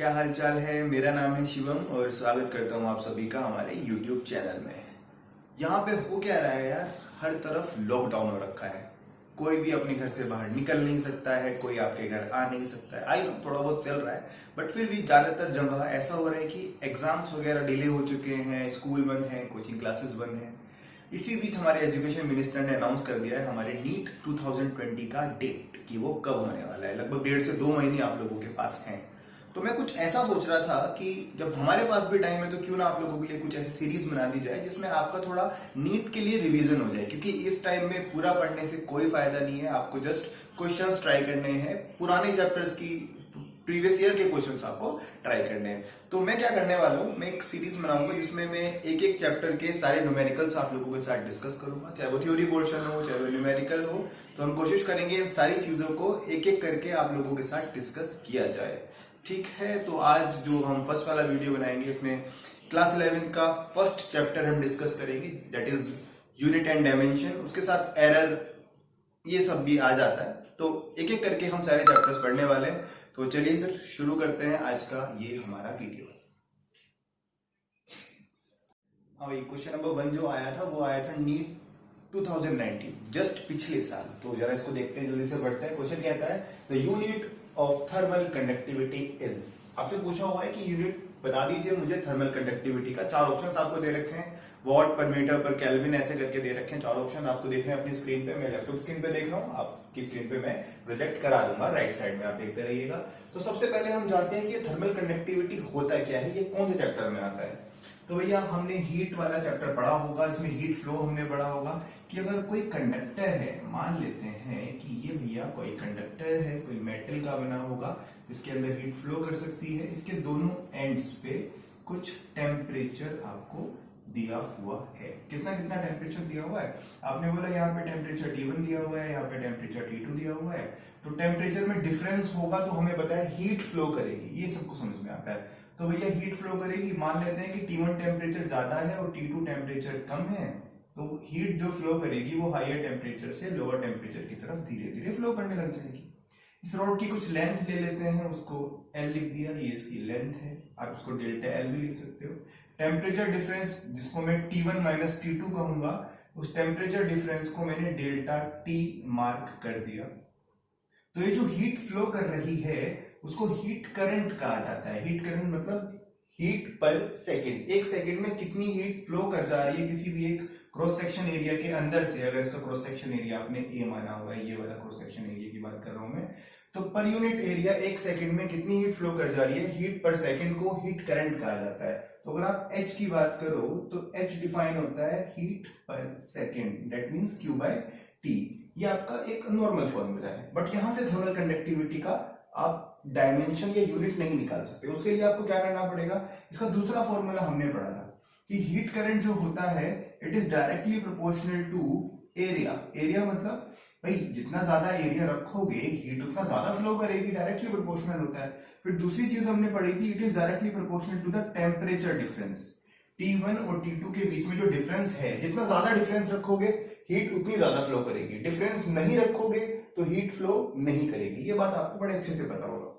क्या हाल चाल है। मेरा नाम है शिवम और स्वागत करता हूँ आप सभी का हमारे YouTube चैनल में। यहाँ पे हो क्या रहा है यार, हर तरफ लॉकडाउन हो रखा है। कोई भी अपने घर से बाहर निकल नहीं सकता है, कोई आपके घर आ नहीं सकता है। आई नो थोड़ा बहुत चल रहा है, बट फिर भी ज्यादातर जगह ऐसा हो रहा है कि एग्जाम्स वगैरह डिले हो चुके हैं, स्कूल बंद है, कोचिंग क्लासेस बंद है। इसी बीच हमारे एजुकेशन मिनिस्टर ने अनाउंस कर दिया है हमारे नीट 2020 का डेट कि वो कब होने वाला है। लगभग 1.5 से 2 महीने आप लोगों के पास हैं। तो मैं कुछ ऐसा सोच रहा था कि जब हमारे पास भी टाइम है तो क्यों ना आप लोगों के लिए कुछ ऐसी सीरीज बना दी जाए जिसमें आपका थोड़ा नीट के लिए रिवीजन हो जाए, क्योंकि इस टाइम में पूरा पढ़ने से कोई फायदा नहीं है। आपको जस्ट क्वेश्चंस ट्राई करने हैं, पुराने चैप्टर्स की प्रीवियस ईयर के क्वेश्चंस आपको ट्राई करने हैं। तो मैं क्या करने वाला हूँ, मैं एक सीरीज बनाऊंगा जिसमें मैं एक एक चैप्टर के सारे न्यूमेरिकल्स आप लोगों के साथ डिस्कस करूंगा, चाहे वो थ्योरी पोर्शन हो चाहे वो न्यूमेरिकल हो। तो हम कोशिश करेंगे इन सारी चीजों को एक एक करके आप लोगों के साथ डिस्कस किया जाए। ठीक है, तो आज जो हम फर्स्ट वाला वीडियो बनाएंगे इसमें क्लास 11 का फर्स्ट चैप्टर हम डिस्कस करेंगे, that is unit and dimension. उसके साथ एरर ये सब भी आ जाता है, तो एक एक करके हम सारे चैप्टर्स पढ़ने वाले हैं। तो चलिए फिर शुरू करते हैं आज का ये हमारा वीडियो। हाँ भाई, क्वेश्चन नंबर 1 जो आया था वो आया था नीट 2019, जस्ट पिछले साल। तो जरा इसको देखते हैं, जल्दी से पढ़ते हैं। क्वेश्चन कहता है the unit of thermal conductivity is. आपसे पूछा हुआ है कि यूनिट बता दीजिए मुझे थर्मल कंडक्टिविटी का। 4 ऑप्शन आपको दे रखे हैं, वॉट पर मीटर पर केल्विन ऐसे करके दे रखे हैं। 4 ऑप्शन आपको देख रहे हैं अपनी स्क्रीन पे। मैं लैपटॉप स्क्रीन पे देख रहा हूँ, आपकी स्क्रीन पे मैं प्रोजेक्ट करा दूंगा, राइट साइड में आप देखते रहिएगा। तो सबसे पहले हम जानते हैं कि ये थर्मल कंडक्टिविटी होता क्या है, ये कौन से चैप्टर में आता है। तो भैया हमने हीट वाला चैप्टर पढ़ा होगा, इसमें हीट फ्लो हमने पढ़ा होगा कि अगर कोई कंडक्टर है, मान लेते हैं कि ये भैया कोई कंडक्टर है, कोई मेटल का बना होगा जिसके अंदर हीट फ्लो कर सकती है। इसके दोनों एंड्स पे कुछ टेम्परेचर आपको दिया हुआ है। कितना कितना टेम्परेचर दिया हुआ है, आपने बोला यहाँ पे टेम्परेचर T1 दिया हुआ है, यहाँ पे टेम्परेचर T2 दिया हुआ है। तो टेम्परेचर में डिफरेंस होगा तो हमें पता है हीट फ्लो करेगी, ये सबको समझ में आता है। तो भैया हीट फ्लो करेगी, मान लेते हैं कि T1 टेम्परेचर ज्यादा है और T2 टेम्परेचर कम है, तो हीट जो फ्लो करेगी वो हायर टेम्परेचर से लोअर टेम्परेचर की तरफ धीरे धीरे फ्लो करने लग जाएगी। इस रॉड की कुछ लेंथ ले लेते हैं, उसको L लिख दिया, ये इसकी लेंथ है। आप इसको डेल्टा L भी लिख सकते हो। टेम्परेचर डिफरेंस जिसको मैं T1 माइनस T2 कहूंगा, उस टेम्परेचर डिफरेंस को मैंने डेल्टा T मार्क कर दिया। तो ये जो हीट फ्लो कर रही है उसको हीट करंट कहा जाता है। हीट करंट मतलब हीट पर सेकंड, एक सेकंड में कितनी हीट फ्लो कर जा रही है किसी भी एक क्रॉस सेक्शन एरिया के अंदर से। अगर इसका क्रॉस सेक्शन एरिया आपने ए माना हुआ है, ये वाला क्रॉस सेक्शन एरिया की बात कर रहा हूं मैं, तो पर यूनिट एरिया एक सेकंड में कितनी हीट फ्लो कर जा रही है, हीट पर सेकंड को हीट करंट कहा जाता है। तो अगर आप H की बात करो तो H डिफाइन होता है हीट पर second, that means Q by T। ये आपका एक नॉर्मल फॉर्मूला है, बट यहां से थर्मल कंडक्टिविटी का आप डायमेंशन या यूनिट नहीं निकाल सकते। उसके लिए आपको क्या करना पड़ेगा, इसका दूसरा फॉर्मूला हमने पढ़ा था कि हीट करंट जो होता है it is directly proportional to area. Area मतलब भाई जितना ज्यादा एरिया रखोगे हीट उतना ज्यादा फ्लो करेगी, डायरेक्टली प्रोपोर्शनल होता है। फिर दूसरी चीज हमने पढ़ी थी, it is directly proportional to the temperature difference. T1 और T2 के बीच में जो डिफरेंस है, जितना ज्यादा डिफरेंस रखोगे हीट उतनी ज्यादा फ्लो करेगी, डिफरेंस नहीं रखोगे तो हीट फ्लो नहीं करेगी। ये बात आपको बड़े अच्छे से पता होगा।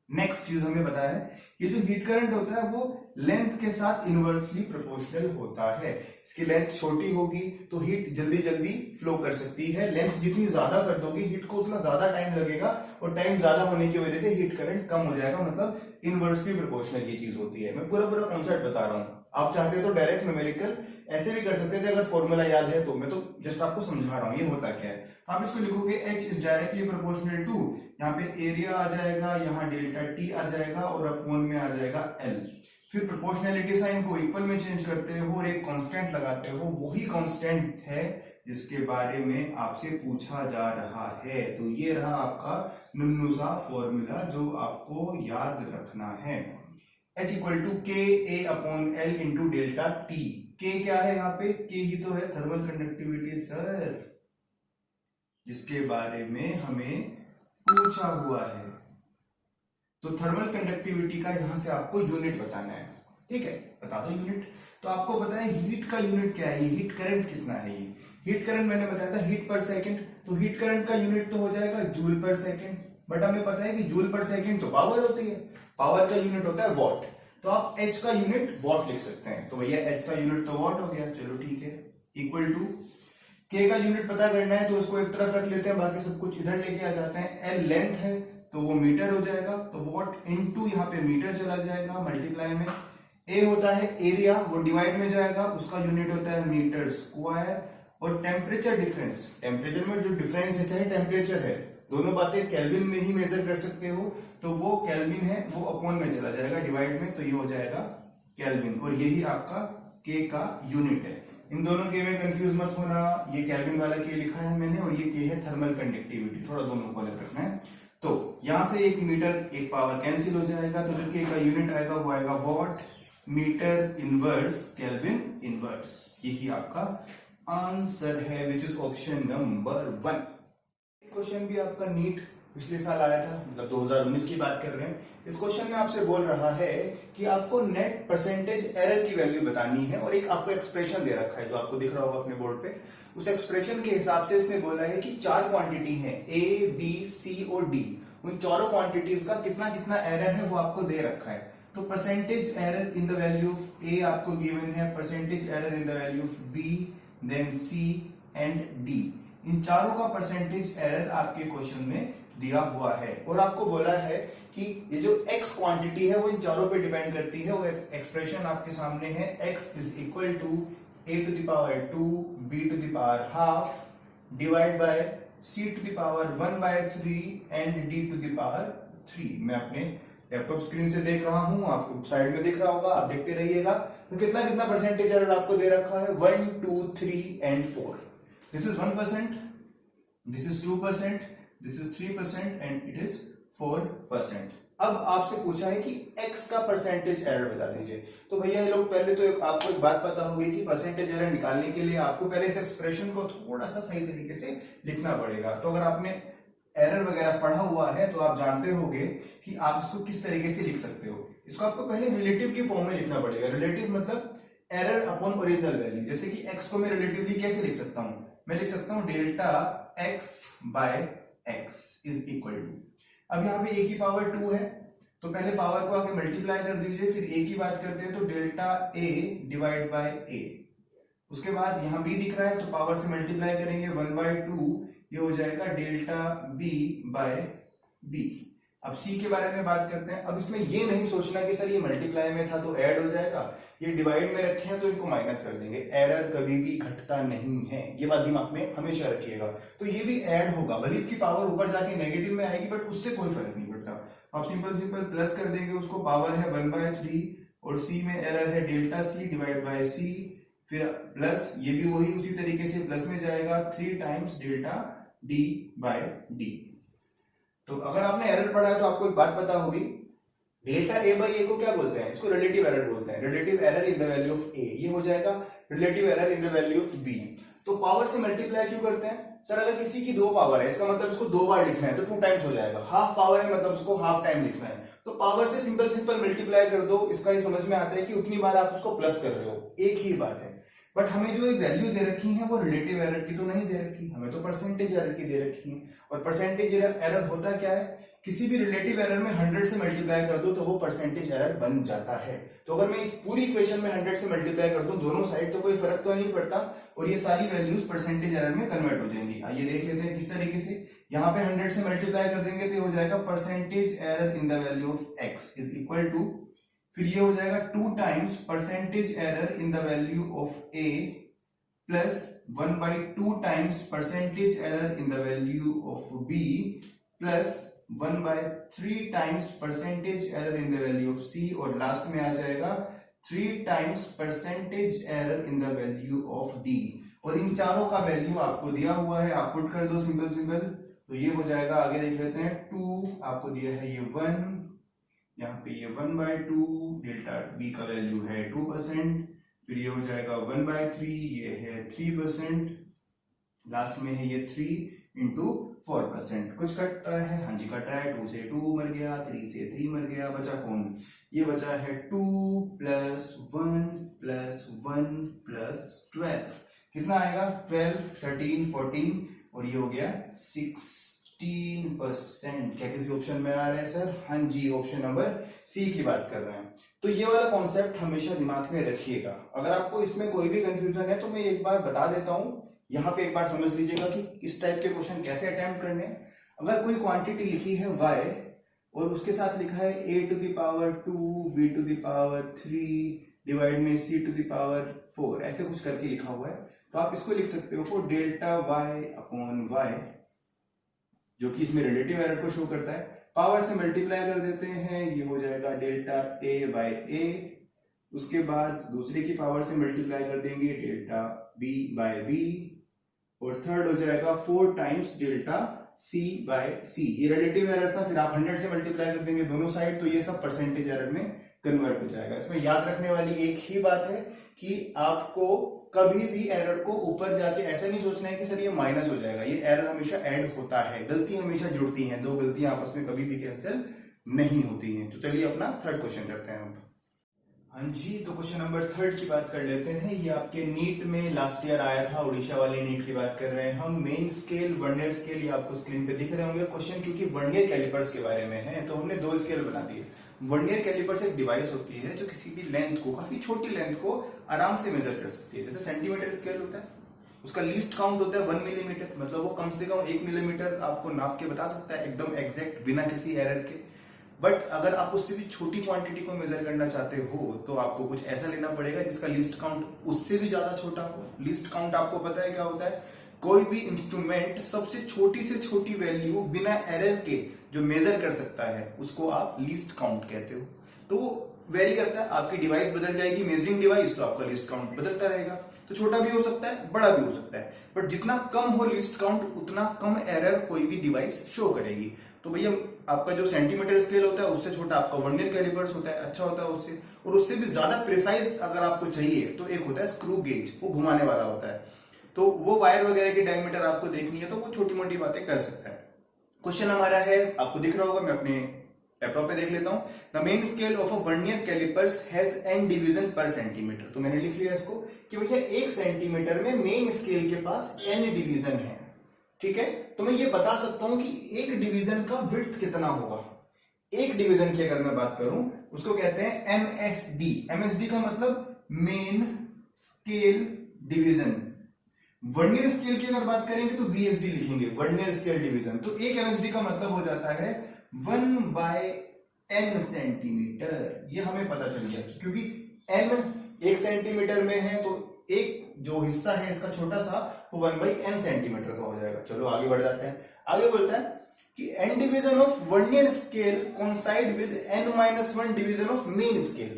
नेक्स्ट चीज हमें पता है, ये जो हीट करंट होता है वो लेंथ के साथ इनवर्सली प्रोपोर्शनल होता है। इसकी लेंथ छोटी होगी तो हीट जल्दी जल्दी फ्लो कर सकती है, लेंथ जितनी ज्यादा कर दोगे हीट को उतना ज्यादा टाइम लगेगा, और टाइम ज्यादा होने की वजह से हीट करंट कम हो जाएगा। मतलब इनवर्सली प्रोपोर्शनल ये चीज होती है। मैं पूरा पूरा कॉन्सेप्ट बता रहा हूं, आप चाहते तो डायरेक्ट न्यूमेरिकल ऐसे भी कर सकते थे अगर फॉर्मूला याद है तो। मैं तो जस्ट आपको समझा रहा हूं ये होता क्या है। आप इसको लिखोगे H is directly proportional to, यहाँ पे एरिया आ जाएगा, यहाँ डेल्टा T आ जाएगा और अपॉन में आ जाएगा L। फिर प्रोपोर्शनलिटी साइन को इक्वल में चेंज करते हो और एक कांस्टेंट लगाते हो, वही कांस्टेंट है जिसके बारे में आपसे पूछा जा रहा है। तो ये रहा आपका नुन्नू सा फॉर्मूला जो आपको याद रखना है। H equal to K A upon L into delta T. K क्या है यहाँ पे, के ही तो है थर्मल कंडक्टिविटी सर, जिसके बारे में हमें पूछा हुआ है। तो थर्मल कंडक्टिविटी का यहां से आपको यूनिट बताना है। ठीक है, बता दो यूनिट। तो आपको पता है हीट का यूनिट क्या है, हीट करंट कितना है। ये हीट करंट मैंने बताया था हीट पर सेकंड, तो हीट करंट का यूनिट तो हो जाएगा जूल पर सेकंड। बट हमें पता है कि जूल पर सेकंड तो पावर होती है, पावर का यूनिट होता है वॉट, तो आप एच का यूनिट वॉट लिख सकते हैं। तो भैया एच का यूनिट तो वॉट हो गया, चलो ठीक है, इक्वल टू के का यूनिट पता करना है तो उसको एक तरफ रख लेते हैं, बाकी सब कुछ इधर लेके आ जाते हैं। एल लेंथ है तो वो मीटर हो जाएगा, तो वॉट इनटू यहाँ पे मीटर चला जाएगा मल्टीप्लाई में। ए होता है एरिया, वो डिवाइड में जाएगा, उसका यूनिट होता है मीटर स्क्वायर। और टेम्परेचर डिफरेंस, टेम्परेचर में जो डिफरेंस है चाहे टेम्परेचर है, दोनों बातें केल्विन में ही मेजर कर सकते हो, तो वो केल्विन है वो अपॉन में चला जाएगा डिवाइड में, तो ये हो जाएगा केल्विन। और यही आपका के का यूनिट है। इन दोनों के में कंफ्यूज मत होना, ये केल्विन वाला के लिखा है मैंने और ये के है थर्मल कंडक्टिविटी, थोड़ा दोनों को अलग रखना है। तो यहां से एक मीटर एक पावर कैंसिल हो जाएगा, तो जो के का यूनिट आएगा वो आएगा watt meter inverse kelvin inverse. यही आपका आंसर है, which is option number 1। Question भी आपका नीट पिछले साल आया था, मतलब 2019 की बात कर रहे हैं। इस क्वेश्चन में आपसे बोल रहा है कि आपको नेट परसेंटेज एरर की वैल्यू बतानी है और एक आपको एक्सप्रेशन दे रखा है जो आपको दिख रहा होगा अपने बोर्ड पे। उस एक्सप्रेशन के हिसाब से इसने बोला है कि 4 क्वांटिटी है ए बी सी और डी, उन चारों क्वांटिटीज का कितना कितना एरर है वो आपको दे रखा है। तो percentage error in the value of A आपको गिवन है, percentage error in the value of B, then C and D. इन चारों का परसेंटेज एरर आपके क्वेश्चन में दिया हुआ है और आपको बोला है कि ये जो x क्वांटिटी है वो इन चारों पे डिपेंड करती है। वो एक्सप्रेशन आपके सामने है, x is equal to a to the power 2 b to the power half divide by c to the power 1 by 3 and d to the power 3। मैं अपने लैपटॉप स्क्रीन से देख रहा हूं, आपको साइड में दिख रहा होगा, आप देखते रहिएगा। तो कितना कितना परसेंटेज एरर आपको दे रखा है, 1 2 3 and 4। This is 1%, this is 2%, this is 3% and it is 4%। अब आपसे पूछा है कि x का परसेंटेज एरर बता दीजिए। तो भैया ये लोग पहले तो आपको एक बात पता होगी कि परसेंटेज एरर निकालने के लिए आपको पहले इस एक्सप्रेशन को थोड़ा सा सही तरीके से लिखना पड़ेगा। तो अगर आपने एरर वगैरह पढ़ा हुआ है तो आप जानते होंगे कि आप इसको किस तरीके से लिख सकते हो। इसको आपको पहले रिलेटिव की फॉर्म में लिखना पड़ेगा। रिलेटिव मतलब एरर अपॉन ओरिजिनल वैल्यू। जैसे कि x को मैं रिलेटिवली कैसे लिख सकता हूं, मैं लिख सकता हूं delta x by x is equal to, अब यहाँ पे a की पावर 2 है तो पहले पावर को आके मल्टीप्लाई कर दीजिए, फिर a की बात करते हैं तो delta a divide by a। उसके बाद यहाँ b दिख रहा है तो पावर से मल्टीप्लाई करेंगे 1/2, ये हो जाएगा डेल्टा b बाय b। अब c के बारे में बात करते हैं। अब इसमें ये नहीं सोचना कि सर ये मल्टीप्लाई में था तो ऐड हो जाएगा, ये डिवाइड में रखे हैं तो इनको माइनस कर देंगे। एरर कभी भी घटता नहीं है, ये बात दिमाग में हमेशा रखिएगा। तो ये भी ऐड होगा, भले इसकी पावर ऊपर जाके नेगेटिव में आएगी बट उससे कोई फर्क नहीं पड़ता। आप सिंपल सिंपल प्लस कर देंगे, उसको पावर है 1/3 और c में एरर है delta c divide by c, फिर प्लस ये भी वही उसी तरीके से प्लस में जाएगा 3 times delta d by d। तो अगर आपने एरर पढ़ा है तो आपको एक बात पता होगी, डेल्टा a बाई a को क्या बोलते हैं, इसको रिलेटिव एरर बोलते हैं। Relative error in the value of a, ये हो जाएगा relative error in the value of b। तो पावर से मल्टीप्लाई क्यों करते हैं सर, अगर किसी की 2 पावर है इसका मतलब इसको 2 बार लिखना है तो 2 टाइम्स हो जाएगा। हाफ पावर है मतलब उसको हाफ टाइम लिखना है, तो पावर से सिंपल सिंपल मल्टीप्लाई कर दो। इसका ये समझ में आता है कि उतनी बार आप उसको प्लस कर रहे हो, एक ही बात है। बट हमें जो एक वैल्यू दे रखी है वो रिलेटिव एरर की तो नहीं दे रखी, हमें तो परसेंटेज एरर की दे रखी है। और परसेंटेज एरर होता क्या है, किसी भी रिलेटिव एरर में 100 से मल्टीप्लाई कर दो तो वो परसेंटेज एरर बन जाता है। तो अगर मैं इस पूरी इक्वेशन में 100 से मल्टीप्लाई कर दूं दोनों साइड तो कोई फर्क तो नहीं पड़ता और ये सारी वैल्यूज परसेंटेज एरर में कन्वर्ट हो जाएंगी। आइए देख लेते हैं किस तरीके से। यहाँ पे 100 से मल्टीप्लाई कर देंगे तो ये हो जाएगा percentage error in the value of x is equal to, फिर ये हो जाएगा 2 times percentage error in the value of a plus 1/2 times percentage error in the value of b plus 1/3 times percentage error in the value of c और last में आ जाएगा 3 times percentage error in the value of d। और इन चारों का value आपको दिया हुआ है, आप पुट कर दो सिंपल सिंपल, तो ये हो जाएगा। आगे देख लेते हैं, 2 आपको दिया है ये 1, यहाँ पे ये 1/2, डेल्टा b का वैल्यू है 2%, फिर ये हो जाएगा 1/3, ये है 3%, लास्ट में है ये 3 इंटू 4%। कुछ कट रहा है, हाँ जी कट रहा है, 2 से 2 मर गया, 3 से 3 मर गया, बचा कौन, ये बचा है 2 प्लस 1 प्लस 1 प्लस 12, कितना आएगा 12, 13, 14 और ये हो गया 16। 16%। क्या किसी ऑप्शन में आ रहा है सर? हाँ जी, ऑप्शन नंबर सी की बात कर रहे हैं। तो ये वाला कॉन्सेप्ट हमेशा दिमाग में रखिएगा। अगर आपको इसमें कोई भी कंफ्यूजन है तो मैं एक बार बता देता हूं, यहाँ पे एक बार समझ लीजिएगा कि इस टाइप के क्वेश्चन कैसे अटेम्प्ट करने हैं। अगर कोई क्वांटिटी लिखी है y और उसके साथ लिखा है a to the power 2, b to the power 3 divide में c टू द पावर 4, ऐसे कुछ करके लिखा हुआ है, तो आप इसको लिख सकते हो डेल्टा y अपॉन y, जो कि इसमें रिलेटिव एरर को शो करता है। पावर से मल्टीप्लाई कर देते हैं, ये हो जाएगा डेल्टा a बाय a। उसके बाद दूसरे की पावर से मल्टीप्लाई कर देंगे, डेल्टा b बाय b। और थर्ड हो जाएगा 4 times delta c by c। ये रिलेटिव एरर था, फिर आप 100 से मल्टीप्लाई कर देंगे दोनों साइड, तो ये सब परसेंटेज एरर में कन्वर्ट हो जाएगा। इसमें याद रखने वाली एक ही बात है कि आपको कभी भी एरर को ऊपर जाके ऐसा नहीं सोचना है कि सर ये माइनस हो जाएगा। ये एरर हमेशा ऐड होता है, गलती हमेशा जुड़ती है, दो गलतियां आपस में कभी भी कैंसिल नहीं होती हैं। तो चलिए अपना थर्ड क्वेश्चन करते हैं अब। हाँ जी, तो क्वेश्चन नंबर 3 की बात कर लेते हैं। ये आपके नीट में लास्ट ईयर आया था, उड़ीसा वाली नीट की बात कर रहे हैं हम। मेन स्केल, वर्नियर स्केल, ये आपको स्क्रीन पे दिख रहे होंगे क्वेश्चन, क्योंकि वर्नियर कैलिपर्स के बारे में है तो हमने 2 स्केल बना दिए। वर्नियर कैलिपर्स एक डिवाइस होती है जो किसी भी लेंथ को, काफी छोटी लेंथ को आराम से मेजर कर सकती है। जैसे सेंटीमीटर स्केल होता है, उसका लीस्ट काउंट होता है 1 मिलीमीटर, मतलब वो कम से कम 1 मिलीमीटर आपको नाप के बता सकता है एकदम एग्जैक्ट, बिना किसी एरर के। बट अगर आप उससे भी छोटी क्वांटिटी को मेजर करना चाहते हो तो आपको कुछ ऐसा लेना पड़ेगा जिसका लीस्ट काउंट उससे भी ज्यादा छोटा हो। लीस्ट काउंट आपको पता है क्या होता है? कोई भी इंस्ट्रूमेंट सबसे छोटी से छोटी वैल्यू बिना एरर के जो मेजर कर सकता है उसको आप लीस्ट काउंट कहते हो। तो वो वेरी करता है, आपकी डिवाइस बदल जाएगी, मेजरिंग डिवाइस, तो आपका लीस्ट काउंट बदलता रहेगा। तो छोटा भी हो सकता है, बड़ा भी हो सकता है, बट जितना कम हो लीस्ट काउंट उतना कम एरर कोई भी डिवाइस शो करेगी। तो भैया आपका जो सेंटीमीटर स्केल होता है उससे छोटा आपका वर्नियर कैलिपर्स होता है, अच्छा होता है उससे। और उससे भी ज्यादा प्रिसाइज अगर आपको चाहिए तो एक होता है स्क्रू गेज, वो घुमाने वाला होता है। तो वो वायर वगैरह की डायमीटर आपको देखनी है तो वो छोटी मोटी बातें कर सकता है। क्वेश्चन हमारा है, आपको दिख रहा होगा, मैं अपने लैपटॉप पे देख लेता हूं। The main scale of a vernier callipers has n division per centimetre. तो मैंने लिख लिया इसको कि भैया 1 सेंटीमीटर में मेन स्केल के पास n डिवीजन है, ठीक है। तो मैं ये बता सकता हूं कि एक डिवीजन का विड्थ कितना होगा। एक डिवीजन की अगर मैं बात करूं उसको कहते हैं MSD। MSD का मतलब main scale division. Vernier scale की अगर बात करेंगे तो VSD लिखेंगे, वर्नियर स्केल डिवीजन। तो एक MSD का मतलब हो जाता है 1/n सेंटीमीटर। ये हमें पता चल गया क्योंकि n 1 सेंटीमीटर में है तो एक जो हिस्सा है इसका छोटा सा वो 1/n सेंटीमीटर का हो जाएगा। चलो आगे बढ़ जाते हैं। आगे बोलता है कि n division of vernier scale coincide with n-1 division of main scale.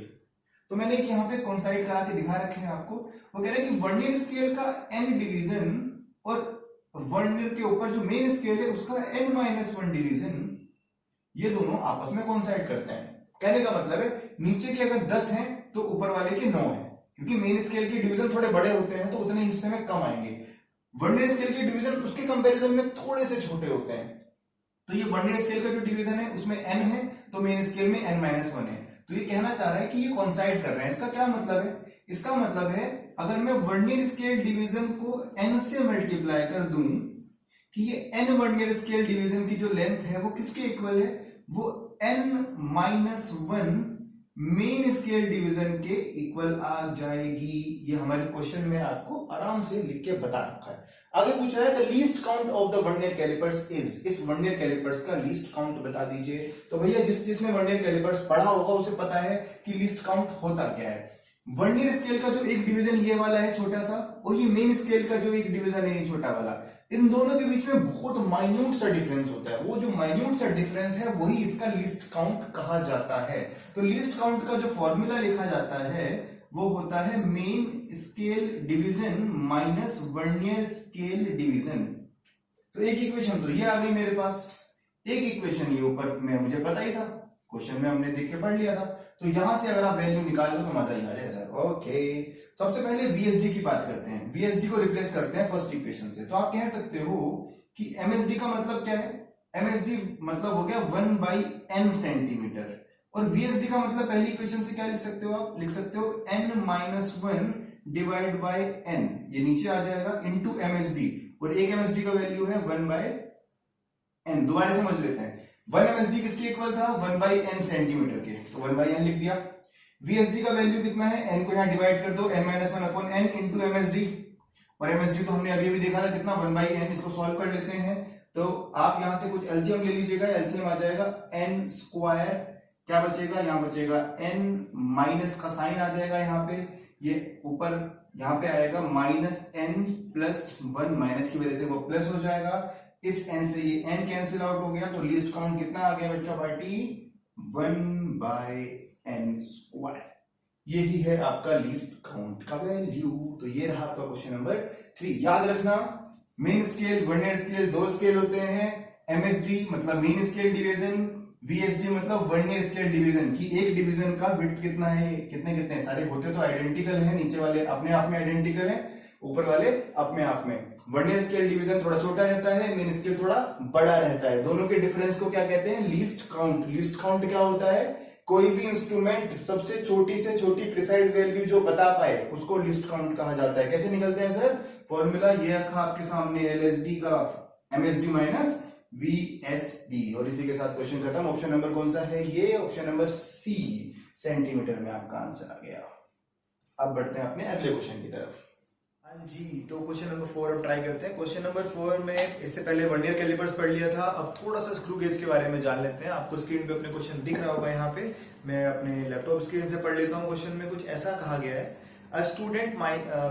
तो मैंने एक यहाँ पे कोइंसाइड करा के दिखा रखे हैं आपको। वो कह रहे हैं कि वर्नियर स्केल का n डिवीजन और वर्नियर के ऊपर जो मेन स्केल है उसका n-1 डिवीजन, ये दोनों आपस में कोइंसाइड करते हैं। कहने का मतलब है नीचे के अगर 10 हैं तो ऊपर वाले के 9 हैं, क्योंकि मेन स्केल के डिवीजन थोड़े बड़े होते हैं तो उतने हिस्से में कम आएंगे। वर्नियर स्केल के डिवीजन उसके कंपैरिजन में थोड़े से छोटे होते हैं। तो ये वर्नियर स्केल का जो डिवीजन है उसमें n है तो मेन स्केल में n-1 है। तो ये कहना चाह रहा है कि ये कोइंसाइड कर रहे हैं। इसका क्या मतलब है? इसका मतलब है अगर मैं वर्नियर स्केल डिवीजन को n से मल्टीप्लाई कर दूं कि ये n वर्नियर स्केल डिवीजन की जो लेंथ है वो किसके इक्वल है? वो n-1 मेन स्केल डिवीजन के इक्वल आ जाएगी। ये हमारे क्वेश्चन में आपको आराम से लिख के बता रखा है। आगे पूछ रहा है the least count of the vernier callipers is. इस वर्नियर कैलिपर्स का लीस्ट काउंट बता दीजिए। तो भैया जिसने वर्नियर कैलिपर्स पढ़ा होगा उसे पता है कि लीस्ट काउंट होता क्या है। वर्नियर स्केल का जो एक डिवीजन ये वाला है छोटा सा, और ये मेन स्केल का जो एक डिवीजन है ये छोटा वाला, इन दोनों के बीच में बहुत माइन्यूट सा डिफरेंस होता है। वो जो माइन्यूट सा डिफरेंस है वही इसका लीस्ट काउंट कहा जाता है। तो लीस्ट काउंट का जो फॉर्मूला लिखा जाता है वो होता है main scale division minus vernier scale division. तो एक इक्वेशन तो ये आ गई मेरे पास, एक इक्वेशन ये ऊपर में मुझे पता ही था, क्वेश्चन में हमने देख के पढ़ लिया था। तो यहां से अगर आप वैल्यू निकाल दो तो मजा ही आ जाएगा सर। ओके, सबसे पहले VSD की बात करते हैं। VSD को रिप्लेस करते हैं फर्स्ट इक्वेशन से। तो आप कह सकते हो कि MSD का मतलब क्या है? MSD मतलब हो गया 1/n सेंटीमीटर, और VSD का मतलब पहली इक्वेशन से क्या लिख सकते हो? आप लिख सकते हो n-1 डिवाइड बाय n, ये नीचे आ जाएगा, इंटू MSD, और एक MSD का वैल्यू है 1/n। एन, दोबारा समझ लेते हैं। 1 एमएसडी किसके इक्वल था, 1/n सेंटीमीटर के, तो 1/n लिख दिया। वीएसडी का वैल्यू कितना है, n को यहां डिवाइड कर दो, n-1/n इंटू एमएसडी, और एमएसडी तो हमने अभी अभी देखा था कितना, 1/n। इसको सॉल्व कर लेते हैं, तो आप यहां से कुछ एलसीएम ले लीजिएगा, एलसीएम आ जाएगा n स्क्वायर, क्या बचेगा, यहां बचेगा n, माइनस का साइन आ जाएगा यहाँ पे, ये ऊपर यहाँ पे आएगा -n + 1, माइनस की वजह से वो प्लस हो जाएगा, इस n से ये n कैंसिल आउट हो गया, तो लीस्ट काउंट कितना आ गया बच्चों पार्टी, 1/n स्क्वायर। यही है आपका लीस्ट काउंट का वैल्यू। तो ये रहा आपका क्वेश्चन नंबर 3। याद रखना, मेन स्केल, वर्नियर स्केल, दो स्केल होते हैं। एमएसडी मतलब मेन स्केल डिवीजन, वीएसडी मतलब वर्नियर स्केल डिवीजन, की एक डिवीजन का विड्थ कितना है, कितने कितने सारे होते तो आइडेंटिकल हैं, नीचे वाले अपने आप में आइडेंटिकल हैं, ऊपर वाले अपने आप में। वर्नियर स्केल डिवीजन थोड़ा छोटा रहता है, मेन स्केल थोड़ा बड़ा रहता है। दोनों के डिफरेंस को क्या कहते हैं, लीस्ट काउंट। लीस्ट काउंट क्या होता है, कोई भी इंस्ट्रूमेंट सबसे छोटी से छोटी प्रिसाइज वैल्यू जो बता पाए उसको लीस्ट काउंट कहा जाता है। कैसे निकलते हैं सर, फॉर्मूला ये रखा आपके सामने, एलएसडी का एमएसडी माइनस वीएसडी, और इसी के साथ क्वेश्चन खत्म। ऑप्शन नंबर कौन सा है, ये ऑप्शन नंबर सी, सेंटीमीटर में आपका आंसर आ गया। अब बढ़ते हैं अपने अगले क्वेश्चन की तरफ। हाँ जी, तो क्वेश्चन नंबर 4 अब ट्राई करते हैं। क्वेश्चन नंबर 4 में इससे पहले वर्नियर कैलिपर्स पढ़ लिया था, अब थोड़ा सा स्क्रू गेज के बारे में जान लेते हैं। आपको स्क्रीन पे अपने क्वेश्चन दिख रहा होगा, यहाँ पे मैं अपने लैपटॉप स्क्रीन से पढ़ लेता हूँ। क्वेश्चन में कुछ ऐसा कहा गया है, a student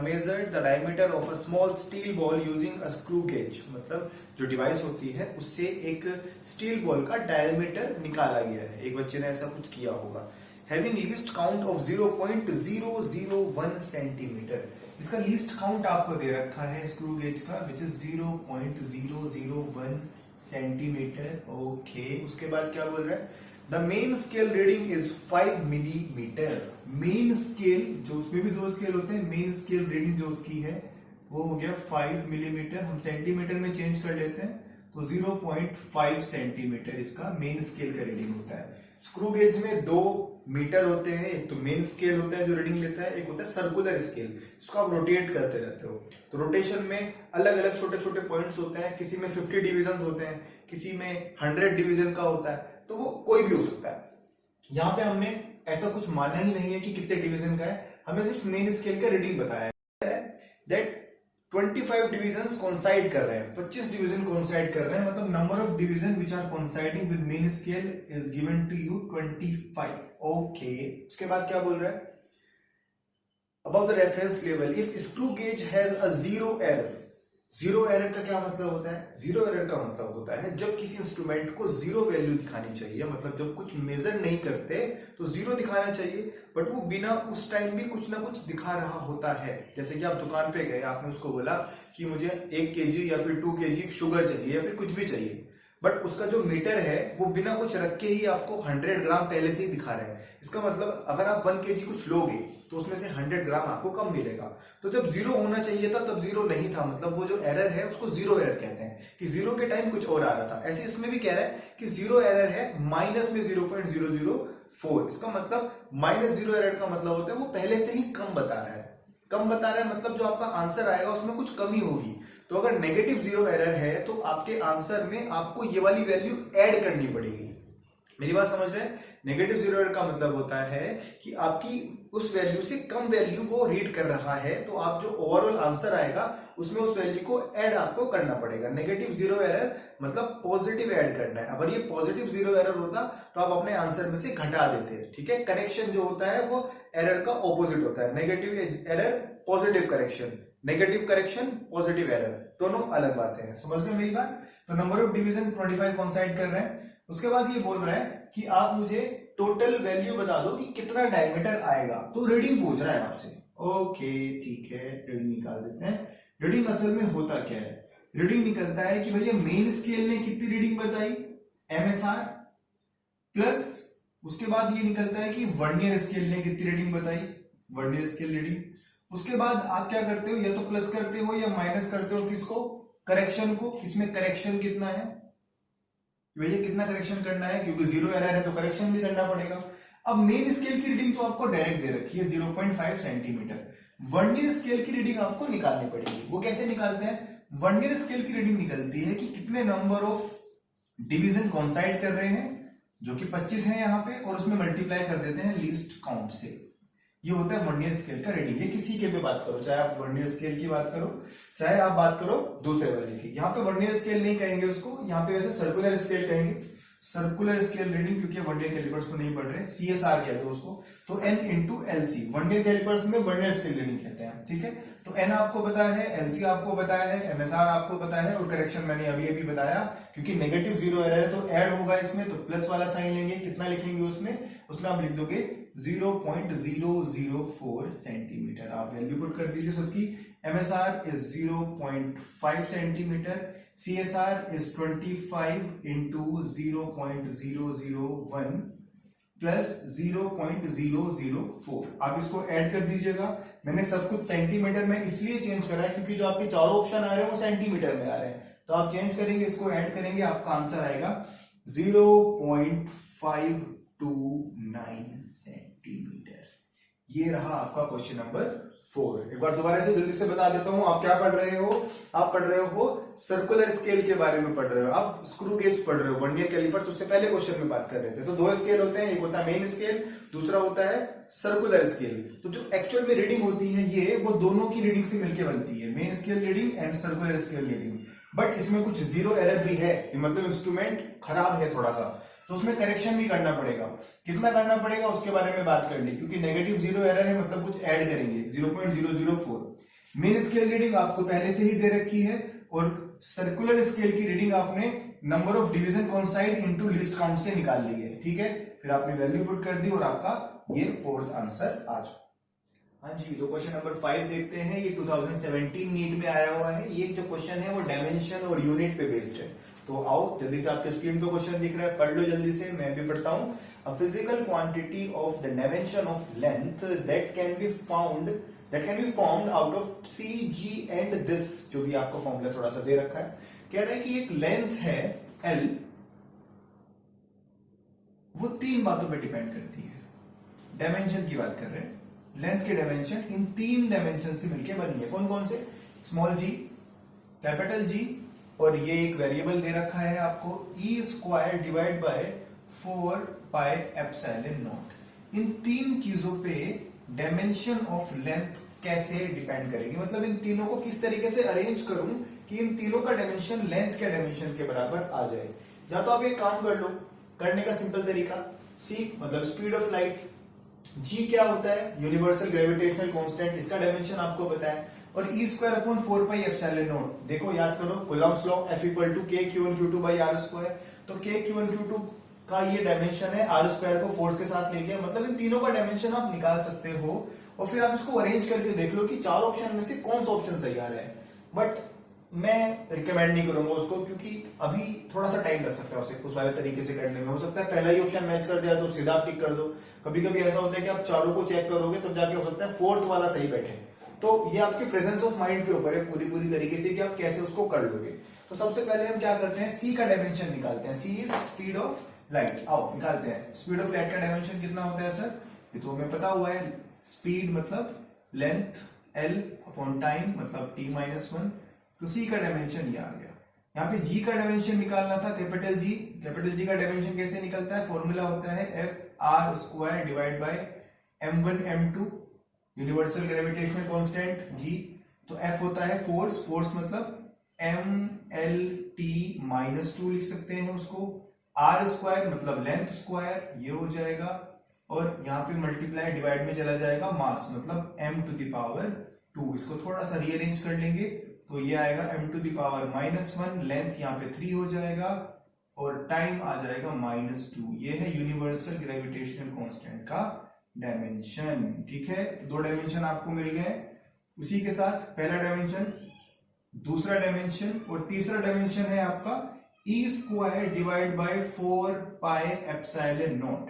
measured the diameter of a small steel ball using a screw gauge, मतलब जो डिवाइस होती है उससे एक स्टील बॉल का डायमीटर निकाला गया है। एक बच्चे ने ऐसा कुछ किया होगा। Having least count of 0.001 centimetre, इसका लीस्ट काउंट आपको दे रखा है स्क्रू गेज का, विच इज 0.001 सेंटीमीटर। ओके, उसके बाद क्या बोल रहा है, the main scale reading is 5 millimetre. Main scale, जो उसमें भी दो स्केल होते हैं, मेन स्केल रीडिंग जो उसकी है वो हो गया 5 मिलीमीटर। हम सेंटीमीटर में चेंज कर लेते हैं, तो 0.5 सेंटीमीटर इसका मेन स्केल का रीडिंग होता है। स्क्रू गेज में 2 मीटर होते हैं, एक तो मेन स्केल होता है जो रीडिंग लेता है, एक होता है सर्कुलर स्केल, इसको आप रोटेट करते रहते हो। तो रोटेशन में अलग अलग छोटे छोटे पॉइंट्स होते हैं, किसी में 50 डिवीजन होते हैं, किसी में 100 डिवीजन का होता है, तो वो कोई भी हो सकता है। यहाँ पे हमने ऐसा कुछ माना ही नहीं है कि कितने डिवीजन का है, हमें सिर्फ मेन स्केल का रीडिंग बताया है। दैट 25 डिविजन कोइंसाइड कर रहे हैं, 25 डिवीजन कोइंसाइड कर रहे हैं, मतलब number of division which are coinciding with main scale is given to you 25। Okay, उसके बाद क्या बोल रहा है, about the reference level, if screw gauge has a zero error. Zero error का क्या मतलब होता है, जीरो एरर का मतलब होता है जब किसी इंस्ट्रूमेंट को जीरो वैल्यू दिखानी चाहिए, मतलब जब कुछ मेजर नहीं करते तो जीरो दिखाना चाहिए, बट वो बिना उस टाइम भी कुछ ना कुछ दिखा रहा होता है। जैसे कि आप दुकान पे गए, आपने उसको बोला कि मुझे 1 kg या फिर 2 kg शुगर चाहिए या फिर कुछ भी चाहिए, बट उसका जो मीटर है वो बिना कुछ रख के ही आपको 100 ग्राम पहले से ही दिखा रहा है। इसका मतलब अगर आप 1 kg कुछ लोगे तो उसमें से 100 ग्राम आपको कम मिलेगा। तो जब जीरो होना चाहिए था तब जीरो नहीं था, मतलब वो जो एरर है उसको जीरो एरर कहते हैं, कि जीरो के टाइम कुछ और आ रहा था। ऐसे इसमें भी कह रहा है कि जीरो एरर है माइनस में 0.004। इसका मतलब माइनस जीरो एरर का मतलब होता है वो पहले से ही कम बता रहा है। कम बता रहा है मतलब जो आपका आंसर आएगा उसमें कुछ कमी होगी। तो अगर नेगेटिव जीरो एरर है तो आपके आंसर में आपको ये वाली वैल्यू ऐड करनी पड़ेगी। मेरी बात समझ रहे हैं? नेगेटिव जीरो एरर का मतलब होता है कि आपकी उस वैल्यू से कम वैल्यू वो रीड कर रहा है, तो आप जो ओवरऑल आंसर आएगा उसमें उस वैल्यू को ऐड आपको करना पड़ेगा। नेगेटिव जीरो एरर मतलब पॉजिटिव ऐड करना है। अगर ये पॉजिटिव जीरो एरर होता तो आप अपने आंसर में से घटा देते। ठीक है, करेक्शन जो होता है वो एरर का ऑपोजिट होता है। Negative error positive correction, negative correction positive error, दोनों अलग बातें हैं। समझ में मेरी बात? तो नंबर ऑफ डिवीजन 25 कॉन्साइड कर रहे हैं। उसके बाद ये बोल रहा है कि आप मुझे टोटल वैल्यू बता दो कि कितना डायमीटर आएगा, तो रीडिंग पूछ रहा है आपसे। ओके ठीक है, रीडिंग निकाल देते हैं। रीडिंग असल में होता क्या है, रीडिंग निकलता है कि भैया मेन स्केल ने कितनी रीडिंग बताई, MSR, प्लस उसके बाद ये निकलता है कि वर्नियर स्केल ने कितनी रीडिंग बताई, वर्नियर स्केल रीडिंग। उसके बाद आप क्या करते हो, या तो प्लस करते हो या माइनस करते हो, किसको, करेक्शन को। इसमें करेक्शन कितना है भैया, कितना करेक्शन करना है, क्योंकि जीरो एरर है तो करेक्शन भी करना पड़ेगा। अब मेन स्केल की रीडिंग तो आपको डायरेक्ट दे रखी है 0.5 सेंटीमीटर। वर्नियर स्केल की रीडिंग आपको निकालनी पड़ेगी। वो कैसे निकालते हैं, वर्नियर स्केल की रीडिंग निकलती है कि कितने नंबर ऑफ डिवीजन कॉन्साइड कर रहे हैं जो कि 25 है यहाँ पे, और उसमें मल्टीप्लाई कर देते हैं लीस्ट काउंट से। ये होता है वर्नियर स्केल का रीडिंग। ये किसी के भी बात करो, चाहे आप वर्नियर स्केल की बात करो, चाहे आप बात करो दूसरे वाले की। यहाँ पे वर्नियर स्केल नहीं कहेंगे उसको, यहाँ पे वैसे सर्कुलर स्केल कहेंगे, सर्कुलर स्केल रीडिंग, क्योंकि वर्नियर कैलिपर्स तो नहीं पढ़ रहे, सीएसआर कहते हैं उसको। तो N into LC, vernier callipers में वर्नियर स्केल रीडिंग कहते हैं, ठीक है। तो एन आपको पता है, एलसी आपको पता है, एमएसआर आपको पता है, और करेक्शन मैंने अभी अभी बताया, क्योंकि नेगेटिव जीरो एरर है तो ऐड होगा इसमें, तो प्लस वाला साइन लेंगे। कितना लिखेंगे उसमें आप लिख दोगे 0.004 सेंटीमीटर। आप वैल्यू पुट कर दीजिए सबकी। MSR is 0.5 centimetre, CSR is 25 into 0.001 plus 0.004। आप इसको ऐड कर दीजिएगा। मैंने सब कुछ सेंटीमीटर में इसलिए चेंज करा है क्योंकि जो आपके चारों ऑप्शन आ रहे हैं वो सेंटीमीटर में आ रहे हैं, तो आप चेंज करेंगे, इसको ऐड करेंगे, आपका आंसर आएगा 0.529 सेंटीमीटर। ये रहा आपका क्वेश्चन नंबर 4। एक बार दोबारा से जल्दी से बता देता हूं, आप क्या पढ़ रहे हो? आप पढ़ रहे हो सर्कुलर स्केल के बारे में पढ़ रहे हो, आप स्क्रू गेज पढ़ रहे हो, वर्नियर कैलिपर्स उससे पहले क्वेश्चन में बात कर रहे थे। तो दो स्केल होते हैं, एक होता है मेन स्केल, दूसरा होता है सर्कुलर स्केल। तो जो एक्चुअल में रीडिंग होती है ये, वो दोनों की रीडिंग से मिलकर बनती है, main scale reading and circular scale reading. But इसमें कुछ जीरो एरर भी है, मतलब इंस्ट्रूमेंट खराब है थोड़ा सा, तो उसमें करेक्शन भी करना पड़ेगा। कितना करना पड़ेगा उसके बारे में बात कर ली, क्योंकि नेगेटिव जीरो एरर है, मतलब कुछ ऐड करेंगे 0.004। मेन स्केल रीडिंग आपको पहले से ही दे रखी है, और सर्कुलर स्केल की रीडिंग आपने number of division कॉन्साइड into least count से निकाल ली है, ठीक है। फिर आपने वैल्यू पुट कर दी और आपका ये फोर्थ आंसर आ जाओ। हाँ जी, तो क्वेश्चन नंबर 5 देखते हैं। ये 2017 नीट में आया हुआ है। ये जो क्वेश्चन है वो डायमेंशन और यूनिट पे बेस्ड है। तो आओ जल्दी से, आपके स्क्रीन पे क्वेश्चन दिख रहा है, पढ़ लो जल्दी से, मैं भी पढ़ता हूं। A physical quantity of the dimension of length that can be formed out of C, G and this. जो भी आपको फॉर्मूला थोड़ा सा दे रखा है, कह रहा है कि एक लेंथ है L, वो 3 बातों पे डिपेंड करती है। डायमेंशन की बात कर रहे हैं, लेंथ के डायमेंशन इन 3 डायमेंशन से मिलकर बनी है। कौन कौन से? स्मॉल जी, कैपिटल जी, और ये एक वेरिएबल दे रखा है आपको E² divide by 4 pi epsilon nought. इन 3 चीजों पे डायमेंशन ऑफ लेंथ कैसे डिपेंड करेगी, मतलब इन तीनों को किस तरीके से अरेंज करूं कि इन तीनों का डायमेंशन लेंथ के डायमेंशन के बराबर आ जाए। या तो आप एक काम कर लो, करने का सिंपल तरीका, C मतलब स्पीड ऑफ लाइट, G क्या होता है? यूनिवर्सल ग्रेविटेशनल कांस्टेंट, इसका डायमेंशन आपको पता है, और E² upon 4 pi epsilon not. देखो याद करो, Coulomb's law, F equal to K Q1 Q2 by R²। तो K Q1 Q2 का ये डायमेंशन है, R² को फोर्स के साथ लेके, मतलब इन तीनों का डायमेंशन आप निकाल सकते हो, और फिर आप इसको अरेंज करके देख लो कि 4 ऑप्शन में से कौन सा ऑप्शन सही आ रहा है। बट मैं रिकमेंड नहीं करूंगा उसको, क्योंकि अभी थोड़ा सा टाइम लग सकता है उसे उस वाले तरीके से करने में। हो सकता है पहला ही ऑप्शन मैच कर दिया तो सीधा आप टिक कर दो। कभी कभी ऐसा होता है कि आप चारों को चेक करोगे तब जाके हो सकता है 4th वाला सही बैठे। तो ये आपके प्रेजेंस ऑफ माइंड के ऊपर है पूरी तरीके से कि आप कैसे उसको कर लोगे। तो सबसे पहले हम क्या करते हैं, सी का डायमेंशन निकालते हैं। सी इज स्पीड ऑफ लाइट। आओ निकालते हैं। स्पीड ऑफ लाइट का डायमेंशन कितना होता है सर? ये तो हमें पता हुआ है, स्पीड मतलब लेंथ, L अपॉन टाइम मतलब T-1। तो C का डायमेंशन ये आ गया। यहाँ पे G का डायमेंशन निकालना था, कैपिटल G। कैपिटल G का डायमेंशन कैसे निकलता है? फॉर्मूला होता है F(r²) divide by m1 m2, universal gravitational constant G। तो F होता है फोर्स, फोर्स मतलब mLT-2 लिख सकते हैं उसको। R² मतलब लेंथ स्क्वायर, ये हो जाएगा, और यहाँ पे मल्टीप्लाई डिवाइड में चला जाएगा मास, मतलब m⁻²। इसको थोड़ा सा रीअरेंज कर लेंगे तो ये आएगा m⁻⁻1। लेंथ यहाँ पे 3 हो जाएगा, और टाइम आ जाएगा -2। ये है यूनिवर्सल ग्रेविटेशनल कांस्टेंट का डायमेंशन, ठीक है। तो 2 डायमेंशन आपको मिल गए। उसी के साथ पहला डायमेंशन, दूसरा डायमेंशन, और तीसरा डायमेंशन है आपका E² divide by 4 pi epsilon naught.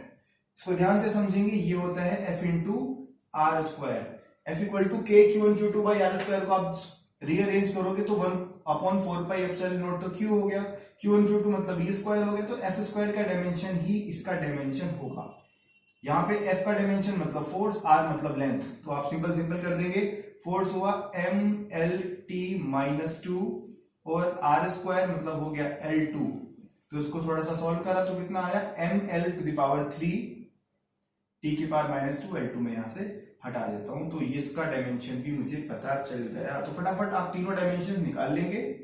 इसको ध्यान से समझेंगे, ये होता है F into R²। F equal to K Q1 Q2 by R² को आप रीअरेंज करोगे तो 1/4 पाई एप्सिलॉन नॉट तो Q हो गया, Q1 Q2 मतलब E² हो गया, तो F² का डायमेंशन ही इसका डायमेंशन होगा। यहाँ पे F का डायमेंशन मतलब फोर्स, R मतलब लेंथ, तो आप सिंपल कर देंगे। फोर्स हुआ mLT-2 और R² मतलब हो गया L2। तो इसको थोड़ा सा सॉल्व करा तो कितना आया, ml to the power 3 t की पावर -2 L2 में यहां से हटा देता हूं, तो इसका डायमेंशन भी मुझे पता चल गया। तो फटाफट आप तीनों डायमेंशन निकाल लेंगे।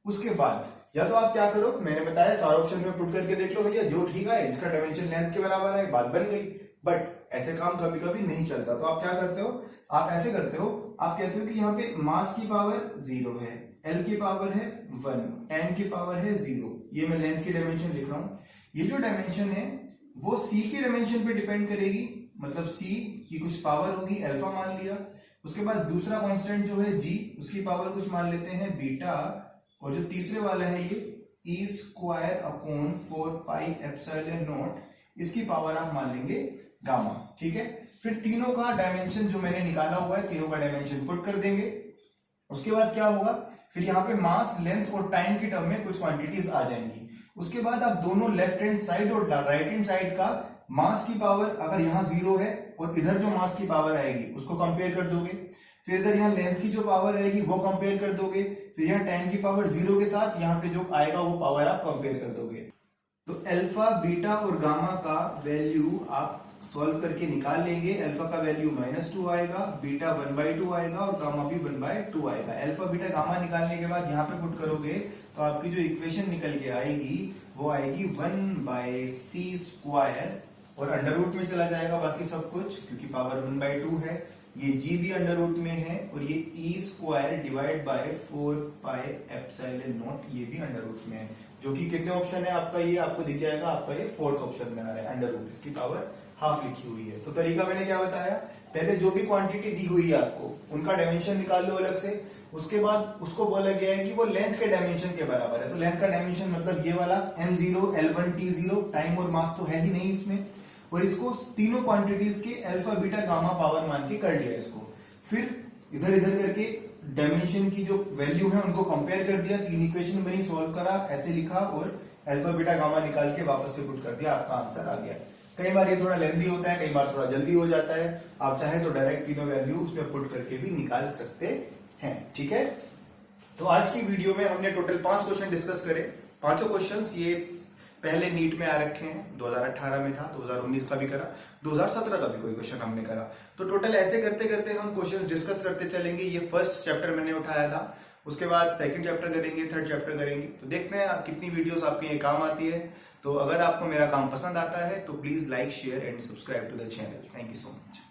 उसके बाद या तो आप क्या करो, मैंने बताया 4 ऑप्शन में पुट करके देख लो भैया, जो ठीक है जिसका डायमेंशन लेंथ के बराबर है, बात बन गई। बट ऐसे काम कभी कभी नहीं चलता, तो आप क्या करते हो, आप ऐसे करते हो, आप कहते हो कि यहाँ पे मास की पावर 0 है, L की पावर है 1, m की पावर है 0, ये मैं लेंथ की डायमेंशन लिख रहा हूं। ये जो डायमेंशन है वो c की डायमेंशन पे डिपेंड करेगी, मतलब c की कुछ पावर होगी, अल्फा मान लिया। उसके बाद दूसरा कांस्टेंट जो है g, उसकी पावर कुछ मान लेते हैं बीटा, और जो तीसरे वाला है ये e² upon 4 pi epsilon not, इसकी पावर आप मान लेंगे गामा। ठीक है, फिर तीनों का डायमेंशन जो मैंने निकाला हुआ है, तीनों का डायमेंशन पुट कर देंगे। उसके बाद क्या होगा, फिर यहाँ पे मास, लेंथ और टाइम की टर्म में कुछ क्वांटिटीज आ जाएंगी। उसके बाद आप दोनों लेफ्ट हैंड साइड और राइट हैंड साइड का मास की पावर, अगर यहाँ 0 है और इधर जो मास की पावर आएगी उसको कंपेयर कर दोगे, फिर इधर यहाँ लेंथ की जो पावर आएगी वो कंपेयर कर दोगे, फिर यहाँ टाइम की पावर 0 के साथ यहाँ पे जो आएगा वो पावर आप कंपेयर कर दोगे। तो अल्फा, बीटा और गामा का वैल्यू आप सॉल्व करके निकाल लेंगे। अल्फा का वैल्यू -2 आएगा, बीटा 1/2 आएगा और गामा भी 1/2 आएगा। अल्फा, बीटा, गामा निकालने के बाद यहाँ पे पुट करोगे तो आपकी जो इक्वेशन निकल के आएगी वो आएगी 1/c² और अंडर रूट में चला जाएगा बाकी सब कुछ, क्योंकि पावर 1/2 है। ये g भी अंडर रूट में है और ये e² divide by 4 pi epsilon not, ये भी अंडर रूट में है। जो कि कितने ऑप्शन है आपका, ये आपको दिख जाएगा, आपका ये 4th ऑप्शन में आ रहा है, अंडर रूट, इसकी पावर हाफ लिखी हुई है। तो तरीका मैंने क्या बताया, पहले जो भी क्वांटिटी दी हुई है आपको उनका डायमेंशन निकाल लो अलग से। उसके बाद उसको बोला गया है कि वो लेंथ के डायमेंशन के बराबर है, तो लेंथ का डायमेंशन मतलब ये वाला m0 l1 t0, टाइम और मास तो है ही नहीं इसमें, और इसको तीनों क्वांटिटीज के अल्फा, बीटा, गामा पावर मान के कर लिया इसको। फिर इधर इधर करके डायमेंशन की जो वैल्यू है उनको कंपेयर कर दिया, 3 इक्वेशन बनी, सॉल्व करा, ऐसे लिखा और अल्फा, बीटा, गामा निकाल के वापस से पुट कर दिया, आपका आंसर आ गया। कई बार ये थोड़ा लेंथी होता है, कई बार थोड़ा जल्दी हो जाता है, आप चाहे तो डायरेक्ट तीनों वैल्यू उसमें पुट करके भी निकाल सकते हैं। ठीक है, तो आज की वीडियो में हमने टोटल 5 क्वेश्चन डिस्कस करे। पांचों क्वेश्चंस ये पहले नीट में आ रखे हैं, 2018 में था, 2019 का भी करा, 2017 का भी कोई क्वेश्चन हमने करा। तो टोटल ऐसे करते करते हम क्वेश्चंस डिस्कस करते चलेंगे। ये फर्स्ट चैप्टर मैंने उठाया था, उसके बाद सेकंड चैप्टर करेंगे, थर्ड चैप्टर करेंगे। तो देखते हैं कितनी वीडियोस आपके ये काम आती है। तो अगर आपको मेरा काम पसंद आता है तो please like, share and subscribe to the channel. Thank you so much.